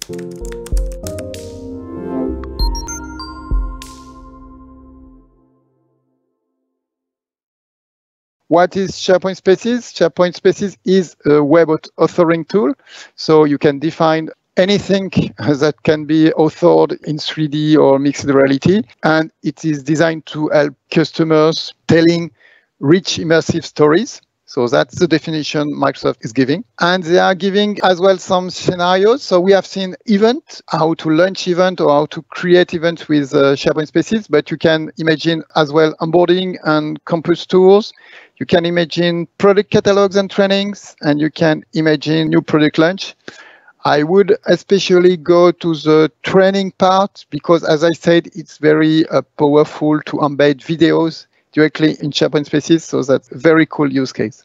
What is SharePoint Spaces? SharePoint Spaces is a web authoring tool. So you can define anything that can be authored in 3D or mixed reality. And it is designed to help customers telling rich immersive stories. So that's the definition Microsoft is giving. And they are giving as well some scenarios. So we have seen event, how to launch event or how to create event with SharePoint Spaces, but you can imagine as well onboarding and campus tours. You can imagine product catalogs and trainings, and you can imagine new product launch. I would especially go to the training part because, as I said, it's very powerful to embed videos directly in SharePoint Spaces. So that's a very cool use case.